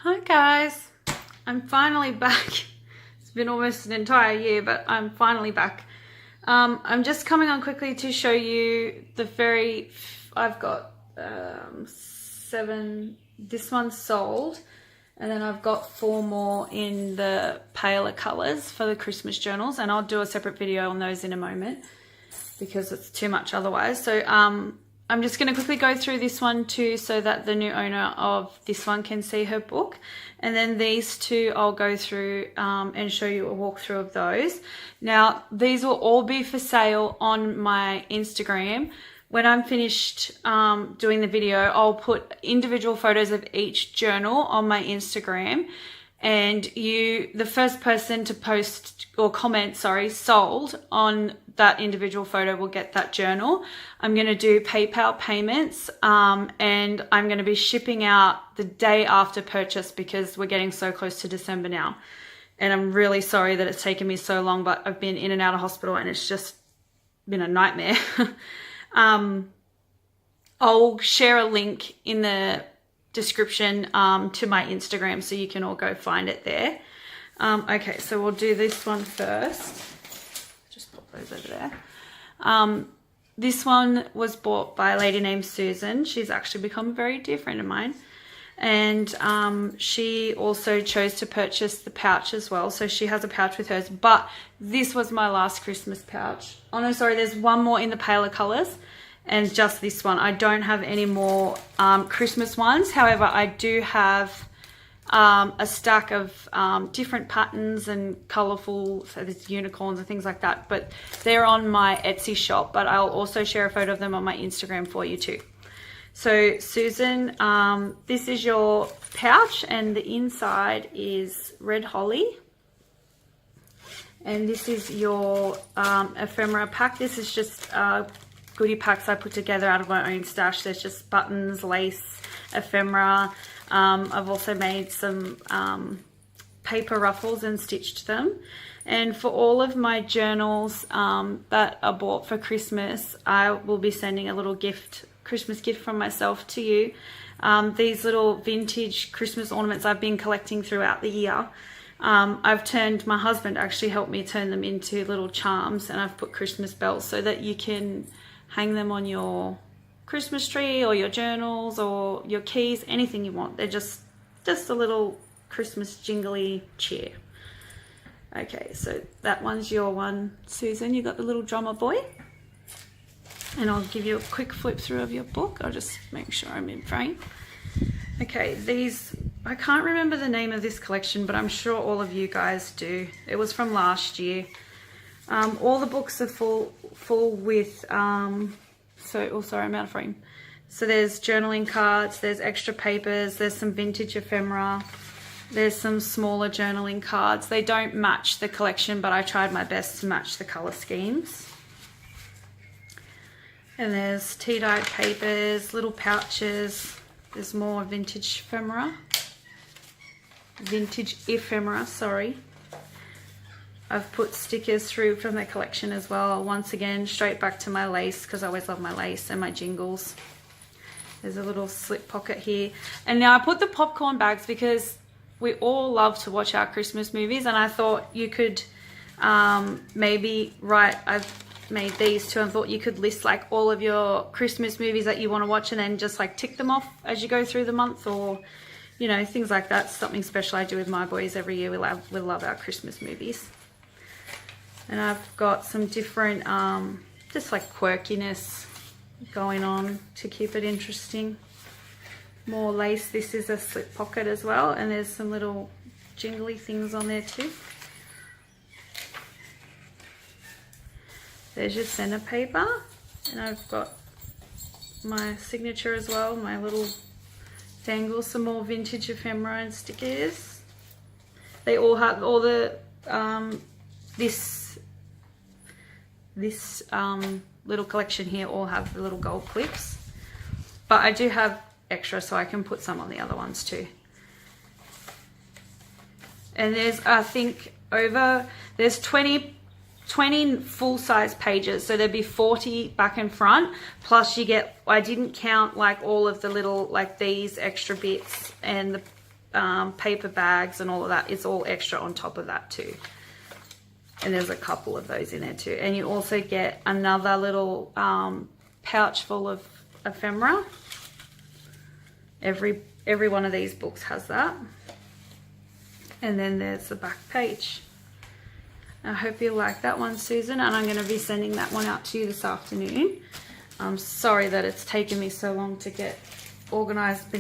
Hi guys, I'm finally back. It's been almost an entire year, but I'm finally back. I'm just coming on quickly to show you I've got 7, this one's sold, and then I've got 4 more in the paler colors for the Christmas journals, and I'll do a separate video on those in a moment because it's too much otherwise. So I'm just going to quickly go through this one too so that the new owner of this one can see her book. And then these two I'll go through and show you a walkthrough of those. Now, these will all be for sale on my Instagram. When I'm finished doing the video, I'll put individual photos of each journal on my Instagram. And the first person to post or comment, sold on that individual photo will get that journal. I'm going to do PayPal payments and I'm going to be shipping out the day after purchase because we're getting so close to December now. And I'm really sorry that it's taken me so long, but I've been in and out of hospital and it's just been a nightmare. I'll share a link in the description to my Instagram so you can all go find it there. Okay, so we'll do this one first. Just pop those over there. This one was bought by a lady named Susan. She's actually become a very dear friend of mine. And she also chose to purchase the pouch as well. So she has a pouch with hers. But this was my last Christmas pouch. Oh no, sorry, there's one more in the paler colors. And just this one. I don't have any more Christmas ones. However, I do have a stack of different patterns and colourful, so there's unicorns and things like that. But they're on my Etsy shop. But I'll also share a photo of them on my Instagram for you too. So Susan, this is your pouch and the inside is red holly. And this is your ephemera pack. This is just goodie packs I put together out of my own stash. There's just buttons, lace, ephemera. I've also made some paper ruffles and stitched them. And for all of my journals that are bought for Christmas, I will be sending a little Christmas gift from myself to you. These little vintage Christmas ornaments I've been collecting throughout the year. My husband actually helped me turn them into little charms, and I've put Christmas bells so that you can hang them on your Christmas tree or your journals or your keys, anything you want. They're just a little Christmas jingly cheer. Okay, so that one's your one, Susan. You got the little drummer boy. And I'll give you a quick flip through of your book. I'll just make sure I'm in frame. Okay, I can't remember the name of this collection, but I'm sure all of you guys do. It was from last year. All the books are full with, sorry, I'm out of frame. So there's journaling cards, there's extra papers, there's some vintage ephemera, there's some smaller journaling cards. They don't match the collection, but I tried my best to match the color schemes. And there's tea-dyed papers, little pouches. There's more vintage ephemera, sorry. I've put stickers through from the collection as well. Once again, straight back to my lace because I always love my lace and my jingles. There's a little slip pocket here. And now I put the popcorn bags because we all love to watch our Christmas movies, and I thought you could I've made these too and thought you could list like all of your Christmas movies that you want to watch and then just like tick them off as you go through the month, or you know, things like that. Something special I do with my boys every year. We love our Christmas movies. And I've got some different just like quirkiness going on to keep it interesting. More lace. This is a slip pocket as well, and there's some little jingly things on there too. There's your center paper, and I've got my signature as well, my little dangles, some more vintage ephemera and stickers. They all have all the this little collection here all have the little gold clips, but I do have extra so I can put some on the other ones too. And there's, I think, there's 20 full-size pages, so there'd be 40 back and front, plus you get, I didn't count like all of the little, like these extra bits and the paper bags and all of that is all extra on top of that too. And there's a couple of those in there too. And you also get another little pouch full of ephemera. Every one of these books has that. And then there's the back page. I hope you like that one, Susan, and I'm going to be sending that one out to you this afternoon. I'm sorry that it's taken me so long to get organised.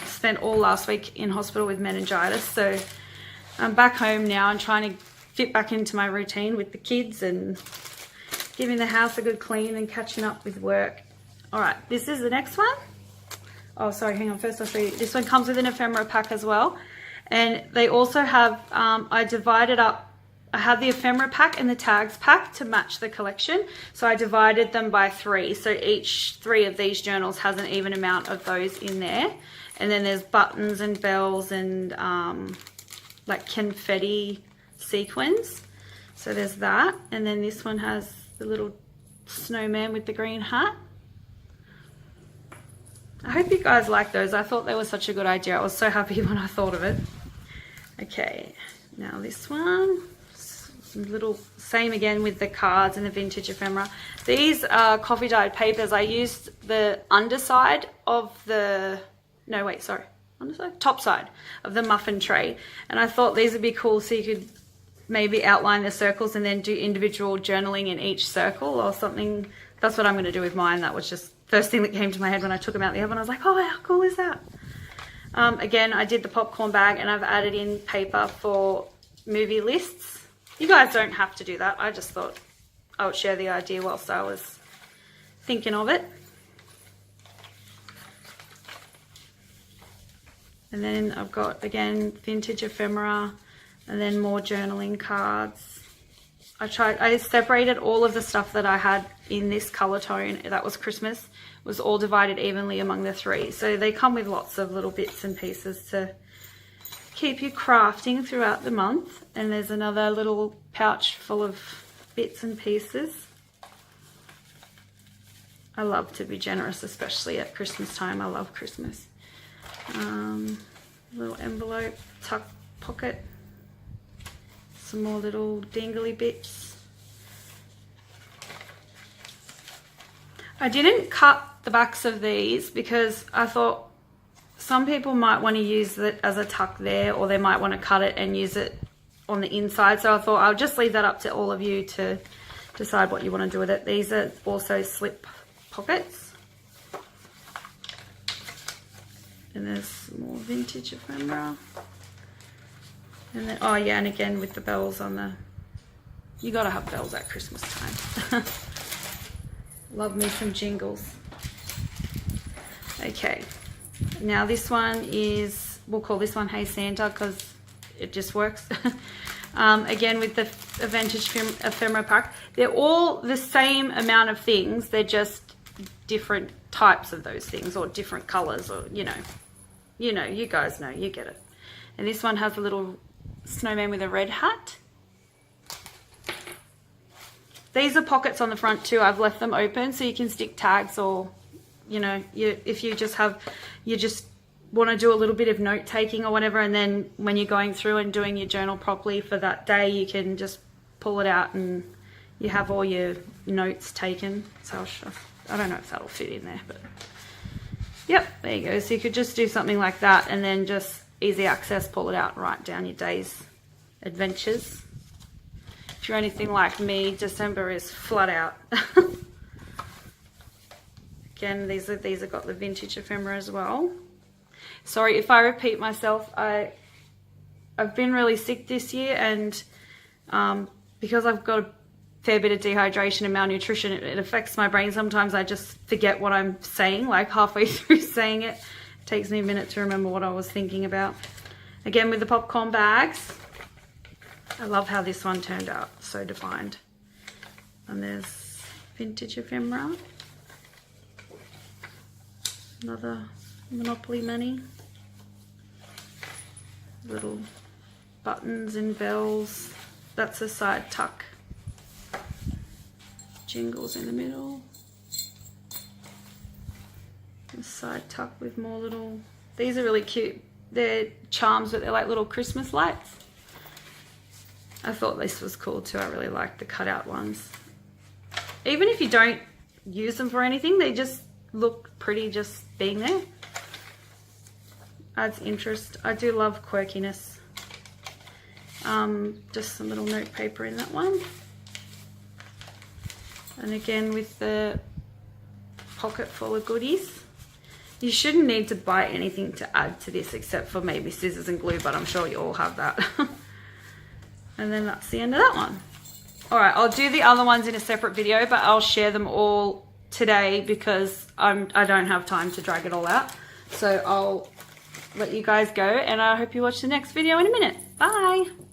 Spent all last week in hospital with meningitis, so I'm back home now and trying to fit back into my routine with the kids and giving the house a good clean and catching up with work. All right, this is the next one. Oh, sorry, hang on. First I'll show you. This one comes with an ephemera pack as well. And they also have, I divided up, I have the ephemera pack and the tags pack to match the collection. So I divided them by 3. So each 3 of these journals has an even amount of those in there. And then there's buttons and bells and like confetti sequins. So there's that. And then this one has the little snowman with the green hat. I hope you guys like those. I thought they were such a good idea. I was so happy when I thought of it. Okay, now this one. Little same again with the cards and the vintage ephemera. These are coffee dyed papers. I used the underside of the top side of the muffin tray, and I thought these would be cool so you could maybe outline the circles and then do individual journaling in each circle or something. That's what I'm going to do with mine. That was just first thing that came to my head when I took them out the oven. I was like, oh, how cool is that? Again, I did the popcorn bag and I've added in paper for movie lists. You guys don't have to do that. I just thought I would share the idea whilst I was thinking of it. And then I've got, again, vintage ephemera and then more journaling cards. I separated all of the stuff that I had in this color tone, that was Christmas, was all divided evenly among the 3. So they come with lots of little bits and pieces to keep you crafting throughout the month. And there's another little pouch full of bits and pieces. I love to be generous, especially at Christmas time. I love Christmas. Little envelope, tuck pocket, some more little dangly bits. I didn't cut the backs of these because I thought some people might want to use it as a tuck there, or they might want to cut it and use it on the inside. So I thought I'll just leave that up to all of you to decide what you want to do with it. These are also slip pockets. And there's more vintage ephemera. And then, oh yeah, and again with the bells on the, you gotta have bells at Christmas time. Love me some jingles. Okay. Now this one is, we'll call this one Hey Santa because it just works. Again with the vintage ephemera pack. They're all the same amount of things. They're just different types of those things or different colors, or you guys know, you get it. And this one has a little snowman with a red hat. These are pockets on the front too. I've left them open so you can stick tags, or if you just want to do a little bit of note taking or whatever, and then when you're going through and doing your journal properly for that day, you can just pull it out and you have all your notes taken. So I don't know if that'll fit in there, but yep, there you go. So you could just do something like that and then just easy access, pull it out, write down your day's adventures. If you're anything like me, December is flat out. Again, these have got the vintage ephemera as well. Sorry if I repeat myself. I've been really sick this year, and because I've got a fair bit of dehydration and malnutrition, it affects my brain. Sometimes I just forget what I'm saying, like halfway through saying it. It takes me a minute to remember what I was thinking about. Again, with the popcorn bags, I love how this one turned out, so defined. And there's vintage ephemera. Another Monopoly money. Little buttons and bells. That's a side tuck. Jingles in the middle. A side tuck with more little, these are really cute they're charms, but they're like little Christmas lights. I thought this was cool too. I really like the cutout ones. Even if you don't use them for anything, they just look pretty just being there. Adds interest. I do love quirkiness. Just some little note paper in that one. And again with the pocket full of goodies. You shouldn't need to buy anything to add to this except for maybe scissors and glue, but I'm sure you all have that. And then that's the end of that one. All right, I'll do the other ones in a separate video, but I'll share them all today because I don't have time to drag it all out. So I'll let you guys go, and I hope you watch the next video in a minute. Bye.